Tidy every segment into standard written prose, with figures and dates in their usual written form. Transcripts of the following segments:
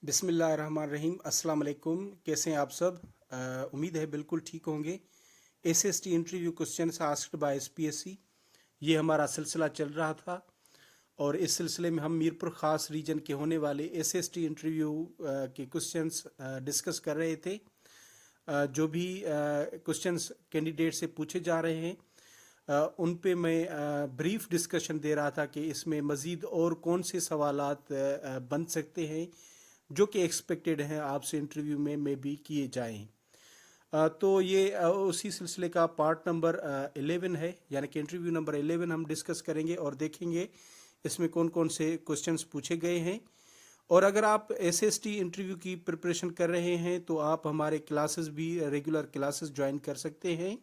बिस्मिल्लाहिर्रहमानिर्रहीम। अस्सलाम वालेकुम। कैसे हैं आप सब? उम्मीद है बिल्कुल ठीक होंगे। SST interview questions asked by SPSC, ये हमारा सिलसिला चल रहा था और इस सिलसिले में हम मीरपुर ख़ास रीजन के होने वाले एसएसटी इंटरव्यू के क्वेश्चंस डिस्कस कर रहे थे। जो भी क्वेश्चंस कैंडिडेट से पूछे जा रहे हैं उन पे मैं ब्रीफ डिस्कशन दे रहा था कि इसमें मज़ीद और कौन से सवालात बन सकते हैं जो कि एक्सपेक्टेड हैं आपसे इंटरव्यू में भी किए जाएं। तो ये उसी सिलसिले का पार्ट नंबर 11 है, यानी कि इंटरव्यू नंबर 11 हम डिस्कस करेंगे और देखेंगे इसमें कौन कौन से क्वेश्चंस पूछे गए हैं। और अगर आप एसएसटी इंटरव्यू की प्रिपरेशन कर रहे हैं तो आप हमारे क्लासेस भी रेगुलर क्लासेस ज्वाइन कर सकते हैं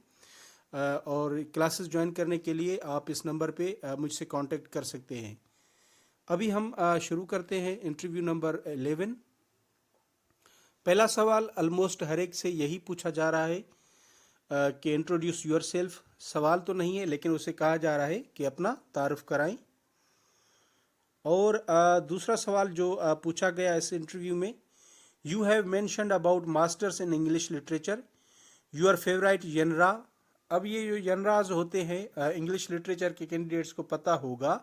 और क्लासेस ज्वाइन करने के लिए आप इस नंबर पे मुझसे कांटेक्ट कर सकते हैं। अभी हम शुरू करते हैं इंटरव्यू नंबर 11। पहला सवाल ऑलमोस्ट हर एक से यही पूछा जा रहा है कि इंट्रोड्यूस योर सेल्फ। सवाल तो नहीं है लेकिन उसे कहा जा रहा है कि अपना तारुफ कराएं। और दूसरा सवाल जो पूछा गया इस इंटरव्यू में, you have mentioned about masters in English literature, your favourite genre. अब ये जो जनराज होते हैं इंग्लिश लिटरेचर के कैंडिडेट्स को पता होगा,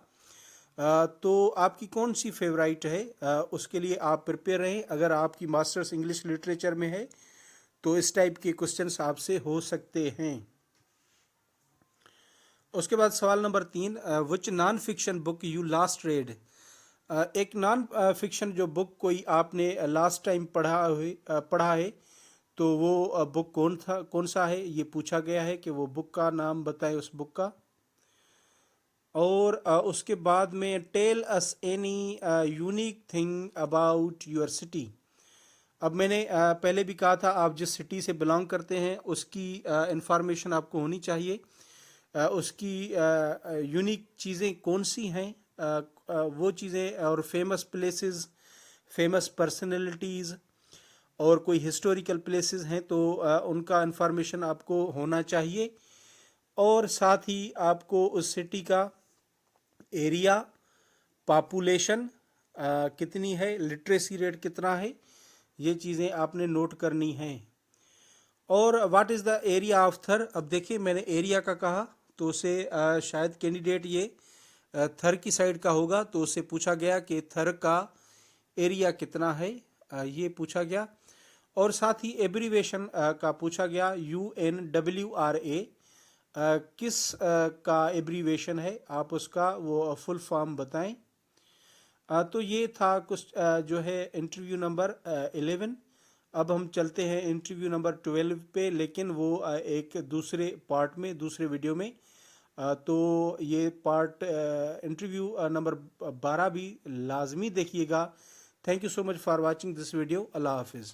तो आपकी कौन सी फेवरेट है उसके लिए आप प्रिपेयर रहें। अगर आपकी मास्टर्स इंग्लिश लिटरेचर में है तो इस टाइप के क्वेश्चंस आपसे हो सकते हैं। उसके बाद सवाल number 3, which non fiction book you last red. एक नॉन फिक्शन जो बुक कोई आपने लास्ट टाइम पढ़ा है तो वो बुक कौन सा है, ये पूछा गया है कि वो बुक का नाम बताएं उस बुक का। और उसके बाद में tell us any unique thing about your city. अब मैंने पहले भी कहा था आप जिस सिटी से बिलोंग करते हैं उसकी इंफॉर्मेशन आपको होनी चाहिए। उसकी यूनिक चीज़ें कौन सी हैं, वो चीज़ें और फेमस प्लेसेस, फेमस पर्सनैलिटीज़ और कोई हिस्टोरिकल प्लेसेस हैं तो उनका इंफॉर्मेशन आपको होना चाहिए। और साथ ही आपको उस सिटी का एरिया, पॉपुलेशन कितनी है, लिटरेसी रेट कितना है, ये चीज़ें आपने नोट करनी हैं। और what is the area of थर। अब देखिए मैंने एरिया का कहा तो उसे शायद कैंडिडेट ये थर की साइड का होगा, तो उससे पूछा गया कि थर का एरिया कितना है, ये पूछा गया। और साथ ही एब्रीवेशन का पूछा गया, UNWRA किस का एब्रीवेशन है, आप उसका वो फुल फॉर्म बताएं। तो ये था कुछ जो है इंटरव्यू नंबर 11। अब हम चलते हैं इंटरव्यू नंबर 12 पे, लेकिन वो एक दूसरे पार्ट में, दूसरे वीडियो में। तो ये पार्ट इंटरव्यू नंबर 12 भी लाजमी देखिएगा। Thank you so much for watching this video. अल्लाह हाफिज़।